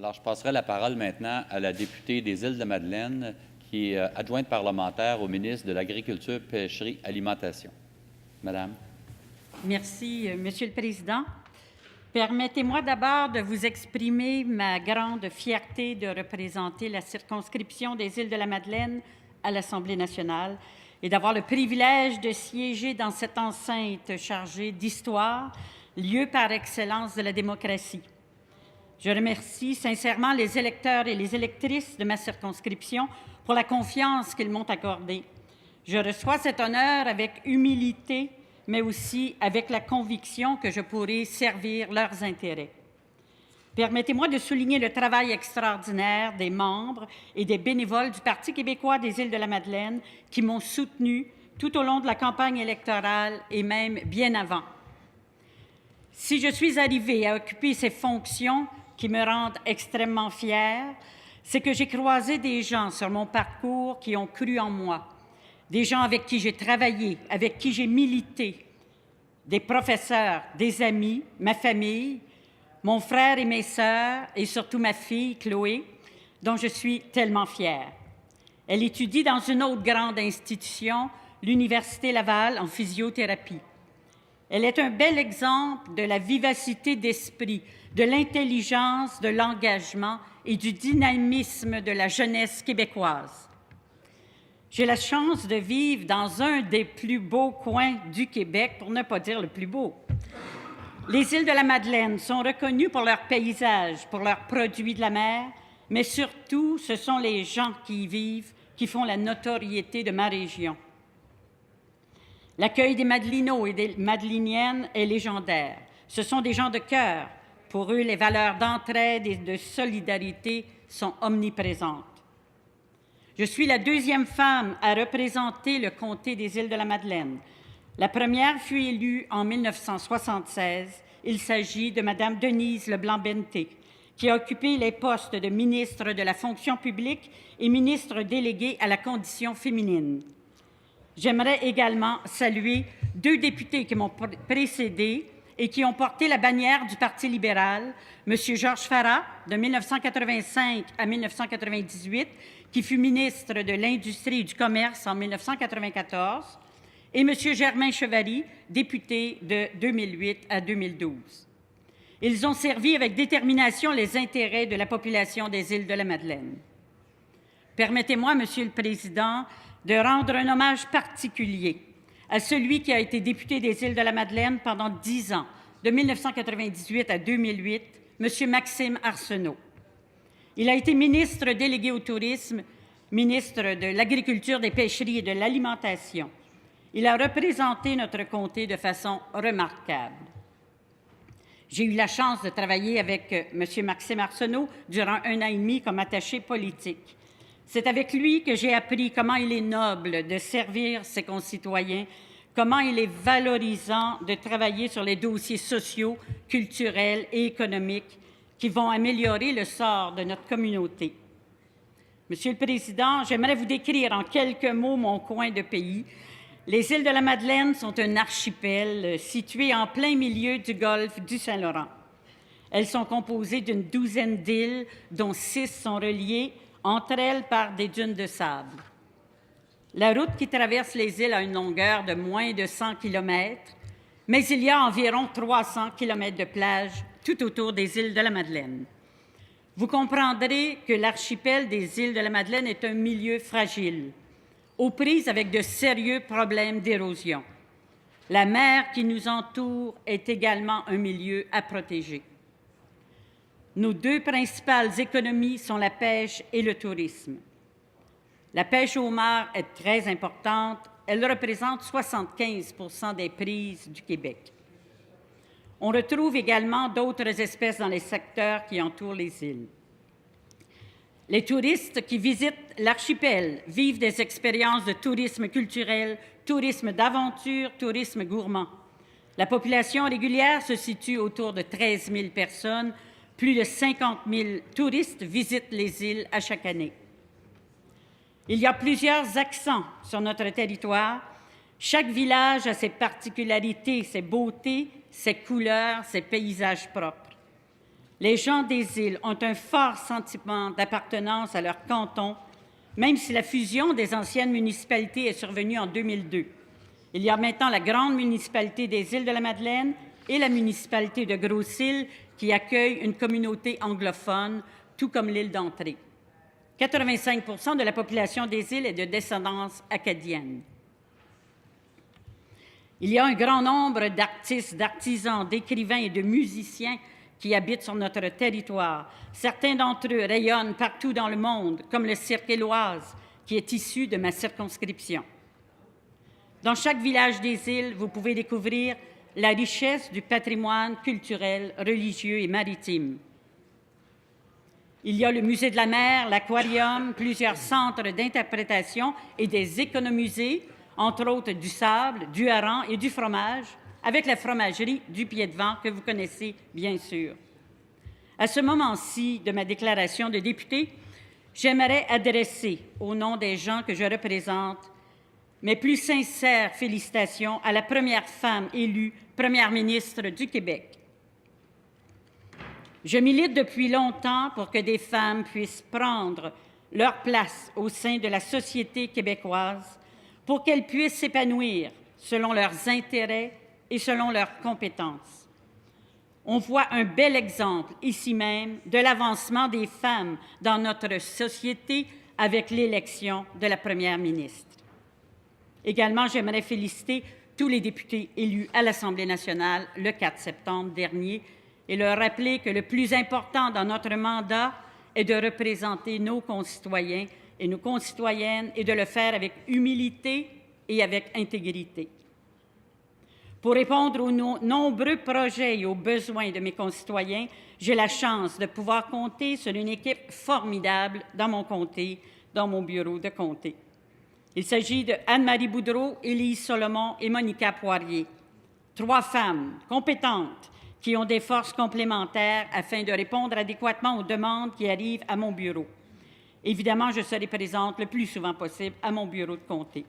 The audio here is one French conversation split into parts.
Alors, je passerai la parole maintenant à la députée des Îles-de-Madeleine, qui est adjointe parlementaire au ministre de l'Agriculture, Pêcherie, Alimentation. Madame. Merci, Monsieur le Président. Permettez-moi d'abord de vous exprimer ma grande fierté de représenter la circonscription des Îles-de-la-Madeleine à l'Assemblée nationale et d'avoir le privilège de siéger dans cette enceinte chargée d'histoire, lieu par excellence de la démocratie. Je remercie sincèrement les électeurs et les électrices de ma circonscription pour la confiance qu'ils m'ont accordée. Je reçois cet honneur avec humilité, mais aussi avec la conviction que je pourrai servir leurs intérêts. Permettez-moi de souligner le travail extraordinaire des membres et des bénévoles du Parti québécois des Îles-de-la-Madeleine qui m'ont soutenu tout au long de la campagne électorale et même bien avant. Si je suis arrivée à occuper ces fonctions qui me rendent extrêmement fière, c'est que j'ai croisé des gens sur mon parcours qui ont cru en moi, des gens avec qui j'ai travaillé, avec qui j'ai milité, des professeurs, des amis, ma famille, mon frère et mes sœurs, et surtout ma fille, Chloé, dont je suis tellement fière. Elle étudie dans une autre grande institution, l'Université Laval, en physiothérapie. Elle est un bel exemple de la vivacité d'esprit, de l'intelligence, de l'engagement et du dynamisme de la jeunesse québécoise. J'ai la chance de vivre dans un des plus beaux coins du Québec, pour ne pas dire le plus beau. Les Îles-de-la-Madeleine sont reconnues pour leurs paysages, pour leurs produits de la mer, mais surtout, ce sont les gens qui y vivent qui font la notoriété de ma région. L'accueil des Madelinots et des Madeliniennes est légendaire. Ce sont des gens de cœur. Pour eux, les valeurs d'entraide et de solidarité sont omniprésentes. Je suis la deuxième femme à représenter le comté des Îles-de-la-Madeleine. La première fut élue en 1976. Il s'agit de Mme Denise Leblanc-Benté, qui a occupé les postes de ministre de la fonction publique et ministre délégué à la condition féminine. J'aimerais également saluer deux députés qui m'ont précédé et qui ont porté la bannière du Parti libéral, M. Georges Farah, de 1985 à 1998, qui fut ministre de l'Industrie et du Commerce en 1994, et M. Germain Chevary, député de 2008 à 2012. Ils ont servi avec détermination les intérêts de la population des Îles-de-la-Madeleine. Permettez-moi, Monsieur le Président, de rendre un hommage particulier à celui qui a été député des Îles-de-la-Madeleine pendant 10 ans, de 1998 à 2008, M. Maxime Arsenault. Il a été ministre délégué au tourisme, ministre de l'Agriculture, des Pêcheries et de l'Alimentation. Il a représenté notre comté de façon remarquable. J'ai eu la chance de travailler avec M. Maxime Arsenault durant 1 an et demi comme attaché politique. C'est avec lui que j'ai appris comment il est noble de servir ses concitoyens, comment il est valorisant de travailler sur les dossiers sociaux, culturels et économiques qui vont améliorer le sort de notre communauté. Monsieur le Président, j'aimerais vous décrire en quelques mots mon coin de pays. Les Îles-de-la-Madeleine sont un archipel situé en plein milieu du golfe du Saint-Laurent. Elles sont composées d'une douzaine d'îles, dont 6 sont reliées entre elles par des dunes de sable. La route qui traverse les îles a une longueur de moins de 100 km, mais il y a environ 300 km de plage tout autour des îles de la Madeleine. Vous comprendrez que l'archipel des îles de la Madeleine est un milieu fragile, aux prises avec de sérieux problèmes d'érosion. La mer qui nous entoure est également un milieu à protéger. Nos deux principales économies sont la pêche et le tourisme. La pêche au homard est très importante. Elle représente 75 % des prises du Québec. On retrouve également d'autres espèces dans les secteurs qui entourent les îles. Les touristes qui visitent l'archipel vivent des expériences de tourisme culturel, tourisme d'aventure, tourisme gourmand. La population régulière se situe autour de 13 000 personnes. Plus de 50 000 touristes visitent les îles à chaque année. Il y a plusieurs accents sur notre territoire. Chaque village a ses particularités, ses beautés, ses couleurs, ses paysages propres. Les gens des îles ont un fort sentiment d'appartenance à leur canton, même si la fusion des anciennes municipalités est survenue en 2002. Il y a maintenant la grande municipalité des Îles-de-la-Madeleine et la municipalité de Gros-Îles qui accueillent une communauté anglophone, tout comme l'île d'Entrée. 85% de la population des îles est de descendance acadienne. Il y a un grand nombre d'artistes, d'artisans, d'écrivains et de musiciens qui habitent sur notre territoire. Certains d'entre eux rayonnent partout dans le monde, comme le Cirque Éloise, qui est issu de ma circonscription. Dans chaque village des îles, vous pouvez découvrir la richesse du patrimoine culturel, religieux et maritime. Il y a le Musée de la mer, l'aquarium, plusieurs centres d'interprétation et des économusées, entre autres du sable, du hareng et du fromage, avec la fromagerie du Pied-de-Vent que vous connaissez bien sûr. À ce moment-ci de ma déclaration de député, j'aimerais adresser, au nom des gens que je représente, mes plus sincères félicitations à la première femme élue première ministre du Québec. Je milite depuis longtemps pour que des femmes puissent prendre leur place au sein de la société québécoise, pour qu'elles puissent s'épanouir selon leurs intérêts et selon leurs compétences. On voit un bel exemple ici même de l'avancement des femmes dans notre société avec l'élection de la première ministre. Également, j'aimerais féliciter tous les députés élus à l'Assemblée nationale le 4 septembre dernier et leur rappeler que le plus important dans notre mandat est de représenter nos concitoyens et nos concitoyennes et de le faire avec humilité et avec intégrité. Pour répondre aux nombreux projets et aux besoins de mes concitoyens, j'ai la chance de pouvoir compter sur une équipe formidable dans mon comté, dans mon bureau de comté. Il s'agit de Anne-Marie Boudreau, Élise Solomon et Monica Poirier. 3 femmes compétentes qui ont des forces complémentaires afin de répondre adéquatement aux demandes qui arrivent à mon bureau. Évidemment, je serai présente le plus souvent possible à mon bureau de comté.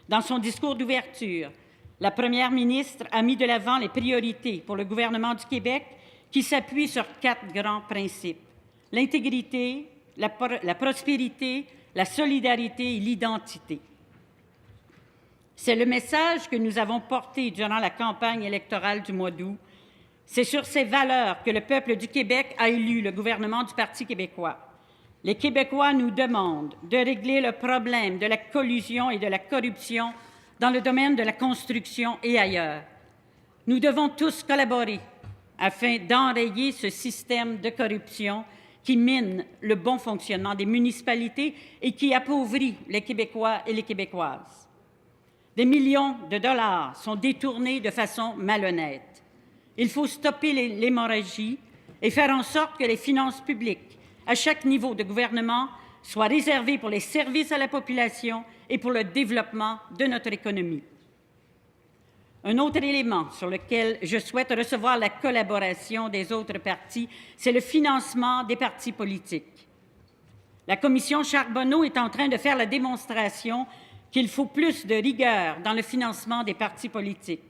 Dans son discours d'ouverture, la première ministre a mis de l'avant les priorités pour le gouvernement du Québec qui s'appuient sur 4 grands principes: l'intégrité, la prospérité, la solidarité et l'identité. C'est le message que nous avons porté durant la campagne électorale du mois d'août. C'est sur ces valeurs que le peuple du Québec a élu le gouvernement du Parti québécois. Les Québécois nous demandent de régler le problème de la collusion et de la corruption dans le domaine de la construction et ailleurs. Nous devons tous collaborer afin d'enrayer ce système de corruption qui mine le bon fonctionnement des municipalités et qui appauvrit les Québécois et les Québécoises. Des millions de dollars sont détournés de façon malhonnête. Il faut stopper l'hémorragie et faire en sorte que les finances publiques, à chaque niveau de gouvernement, soient réservées pour les services à la population et pour le développement de notre économie. Un autre élément sur lequel je souhaite recevoir la collaboration des autres partis, c'est le financement des partis politiques. La commission Charbonneau est en train de faire la démonstration qu'il faut plus de rigueur dans le financement des partis politiques.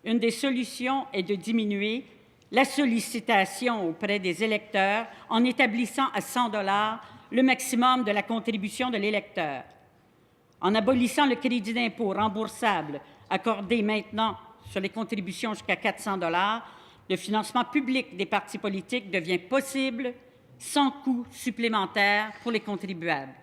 Une des solutions est de diminuer la sollicitation auprès des électeurs en établissant à 100 $ le maximum de la contribution de l'électeur. En abolissant le crédit d'impôt remboursable accordé maintenant sur les contributions jusqu'à 400 $, le financement public des partis politiques devient possible sans coût supplémentaire pour les contribuables.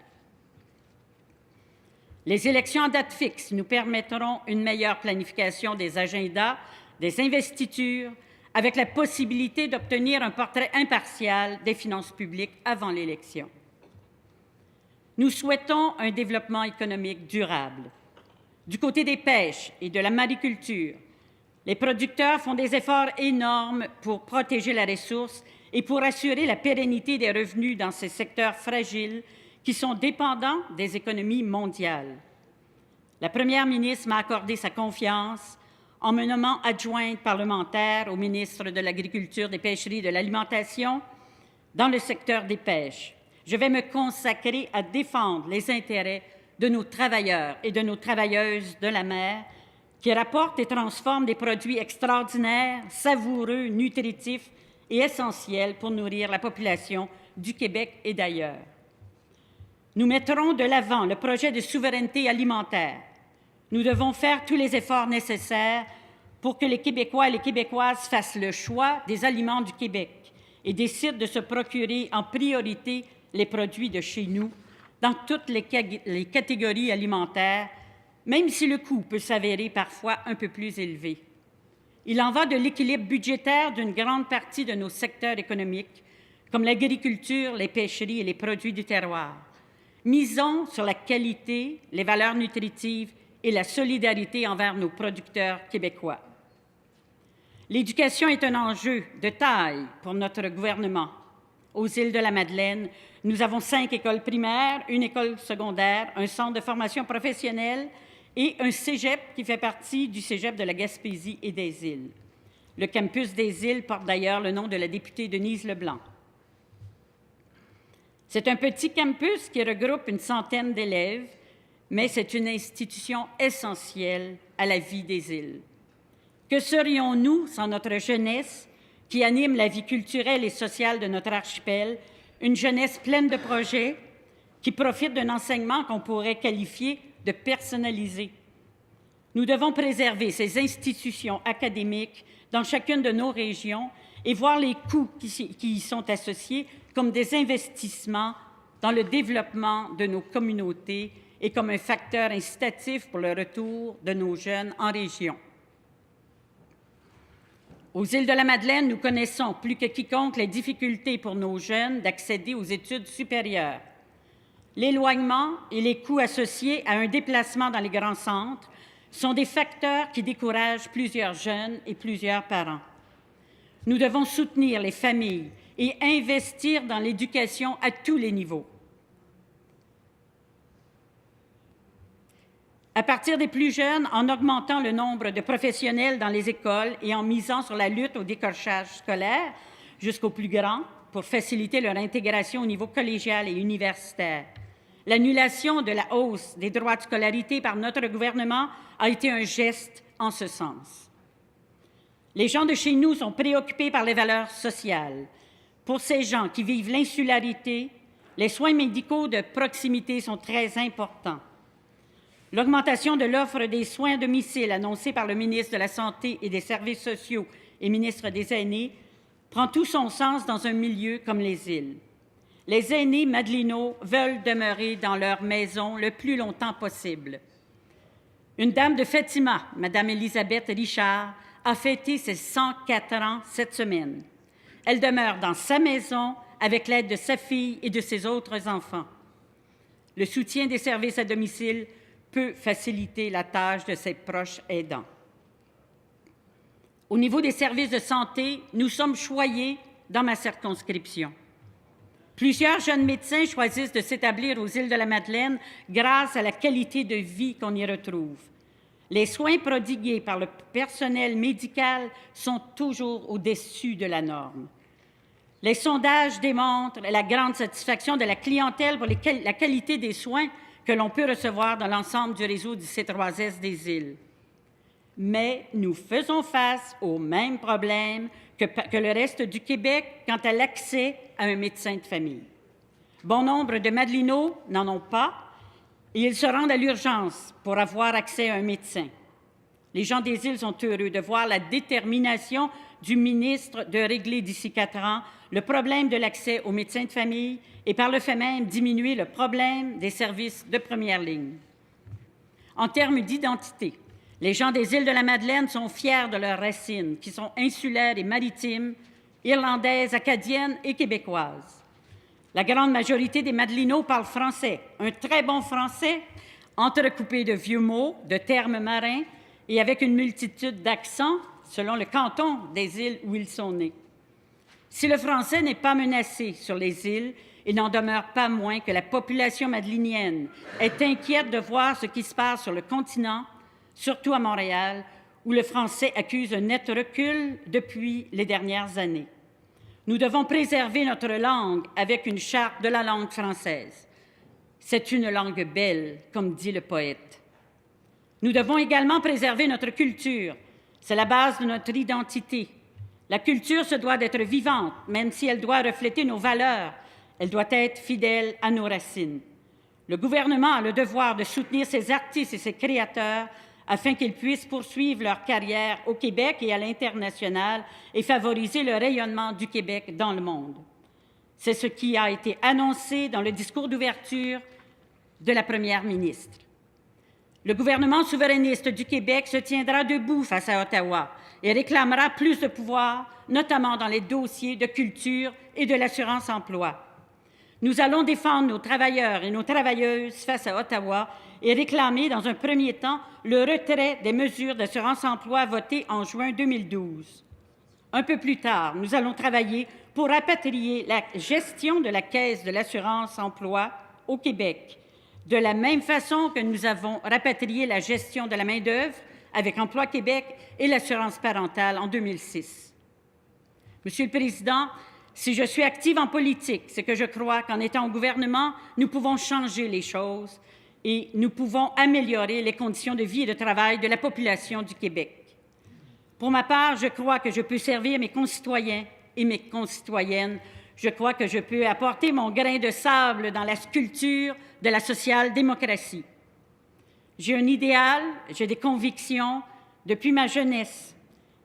Les élections à date fixe nous permettront une meilleure planification des agendas, des investitures, avec la possibilité d'obtenir un portrait impartial des finances publiques avant l'élection. Nous souhaitons un développement économique durable. Du côté des pêches et de la mariculture, les producteurs font des efforts énormes pour protéger la ressource et pour assurer la pérennité des revenus dans ces secteurs fragiles qui sont dépendants des économies mondiales. La première ministre m'a accordé sa confiance en me nommant adjointe parlementaire au ministre de l'Agriculture, des Pêcheries et de l'Alimentation dans le secteur des pêches. Je vais me consacrer à défendre les intérêts de nos travailleurs et de nos travailleuses de la mer qui rapportent et transforment des produits extraordinaires, savoureux, nutritifs et essentielle pour nourrir la population du Québec et d'ailleurs. Nous mettrons de l'avant le projet de souveraineté alimentaire. Nous devons faire tous les efforts nécessaires pour que les Québécois et les Québécoises fassent le choix des aliments du Québec et décident de se procurer en priorité les produits de chez nous dans toutes les catégories alimentaires, même si le coût peut s'avérer parfois un peu plus élevé. Il en va de l'équilibre budgétaire d'une grande partie de nos secteurs économiques, comme l'agriculture, les pêcheries et les produits du terroir. Misons sur la qualité, les valeurs nutritives et la solidarité envers nos producteurs québécois. L'éducation est un enjeu de taille pour notre gouvernement. Aux îles de la Madeleine, nous avons 5 écoles primaires, une école secondaire, un centre de formation professionnelle et un cégep qui fait partie du cégep de la Gaspésie et des îles. Le campus des îles porte d'ailleurs le nom de la députée Denise Leblanc. C'est un petit campus qui regroupe une centaine d'élèves, mais c'est une institution essentielle à la vie des îles. Que serions-nous sans notre jeunesse qui anime la vie culturelle et sociale de notre archipel, une jeunesse pleine de projets qui profite d'un enseignement qu'on pourrait qualifier de personnalisé? Nous devons préserver ces institutions académiques dans chacune de nos régions et voir les coûts qui y sont associés comme des investissements dans le développement de nos communautés et comme un facteur incitatif pour le retour de nos jeunes en région. Aux îles de la Madeleine, nous connaissons plus que quiconque les difficultés pour nos jeunes d'accéder aux études supérieures. L'éloignement et les coûts associés à un déplacement dans les grands centres sont des facteurs qui découragent plusieurs jeunes et plusieurs parents. Nous devons soutenir les familles et investir dans l'éducation à tous les niveaux. À partir des plus jeunes, en augmentant le nombre de professionnels dans les écoles et en misant sur la lutte au décrochage scolaire jusqu'aux plus grands pour faciliter leur intégration au niveau collégial et universitaire. L'annulation de la hausse des droits de scolarité par notre gouvernement a été un geste en ce sens. Les gens de chez nous sont préoccupés par les valeurs sociales. Pour ces gens qui vivent l'insularité, les soins médicaux de proximité sont très importants. L'augmentation de l'offre des soins à domicile annoncée par le ministre de la Santé et des Services sociaux et ministre des Aînés prend tout son sens dans un milieu comme les îles. Les aînés madelinots veulent demeurer dans leur maison le plus longtemps possible. Une dame de Fatima, Mme Elisabeth Richard, a fêté ses 104 ans cette semaine. Elle demeure dans sa maison avec l'aide de sa fille et de ses autres enfants. Le soutien des services à domicile peut faciliter la tâche de ses proches aidants. Au niveau des services de santé, nous sommes choyés dans ma circonscription. Plusieurs jeunes médecins choisissent de s'établir aux îles de la Madeleine grâce à la qualité de vie qu'on y retrouve. Les soins prodigués par le personnel médical sont toujours au-dessus de la norme. Les sondages démontrent la grande satisfaction de la clientèle pour la qualité des soins que l'on peut recevoir dans l'ensemble du réseau du C3S des îles. Mais nous faisons face aux mêmes problèmes que le reste du Québec quant à l'accès à un médecin de famille. Bon nombre de Madelinots n'en ont pas et ils se rendent à l'urgence pour avoir accès à un médecin. Les gens des îles sont heureux de voir la détermination du ministre de régler d'ici 4 ans le problème de l'accès aux médecins de famille et par le fait même diminuer le problème des services de première ligne. En termes d'identité, les gens des îles de la Madeleine sont fiers de leurs racines, qui sont insulaires et maritimes, irlandaises, acadiennes et québécoises. La grande majorité des Madelinots parlent français, un très bon français, entrecoupé de vieux mots, de termes marins et avec une multitude d'accents selon le canton des îles où ils sont nés. Si le français n'est pas menacé sur les îles, il n'en demeure pas moins que la population madelinienne est inquiète de voir ce qui se passe sur le continent, surtout à Montréal, où le français accuse un net recul depuis les dernières années. Nous devons préserver notre langue avec une charte de la langue française. C'est une langue belle, comme dit le poète. Nous devons également préserver notre culture. C'est la base de notre identité. La culture se doit d'être vivante, même si elle doit refléter nos valeurs. Elle doit être fidèle à nos racines. Le gouvernement a le devoir de soutenir ses artistes et ses créateurs afin qu'ils puissent poursuivre leur carrière au Québec et à l'international et favoriser le rayonnement du Québec dans le monde. C'est ce qui a été annoncé dans le discours d'ouverture de la première ministre. Le gouvernement souverainiste du Québec se tiendra debout face à Ottawa et réclamera plus de pouvoir, notamment dans les dossiers de culture et de l'assurance-emploi. Nous allons défendre nos travailleurs et nos travailleuses face à Ottawa et réclamer, dans un premier temps, le retrait des mesures d'assurance-emploi votées en juin 2012. Un peu plus tard, nous allons travailler pour rapatrier la gestion de la Caisse de l'assurance-emploi au Québec, de la même façon que nous avons rapatrié la gestion de la main-d'œuvre avec Emploi Québec et l'assurance parentale en 2006. Monsieur le Président, si je suis active en politique, c'est que je crois qu'en étant au gouvernement, nous pouvons changer les choses et nous pouvons améliorer les conditions de vie et de travail de la population du Québec. Pour ma part, je crois que je peux servir mes concitoyens et mes concitoyennes. Je crois que je peux apporter mon grain de sable dans la sculpture de la social-démocratie. J'ai un idéal, j'ai des convictions depuis ma jeunesse,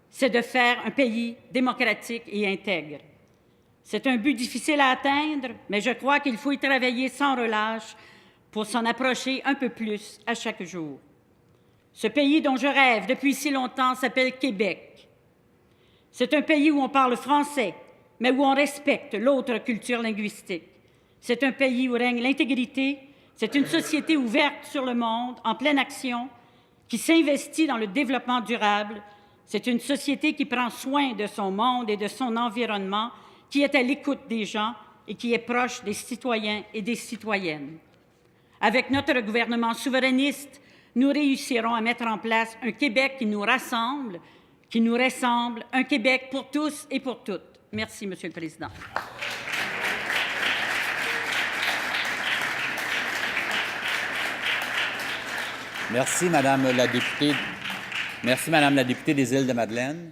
c'est de faire un pays démocratique et intègre. C'est un but difficile à atteindre, mais je crois qu'il faut y travailler sans relâche pour s'en approcher un peu plus à chaque jour. Ce pays dont je rêve depuis si longtemps s'appelle Québec. C'est un pays où on parle français, mais où on respecte l'autre culture linguistique. C'est un pays où règne l'intégrité. C'est une société ouverte sur le monde, en pleine action, qui s'investit dans le développement durable. C'est une société qui prend soin de son monde et de son environnement, qui est à l'écoute des gens et qui est proche des citoyens et des citoyennes. Avec notre gouvernement souverainiste, nous réussirons à mettre en place un Québec qui nous rassemble, qui nous ressemble, un Québec pour tous et pour toutes. Merci, Monsieur le Président. Merci, Madame la députée. Merci, Madame la députée des Îles-de-Madeleine.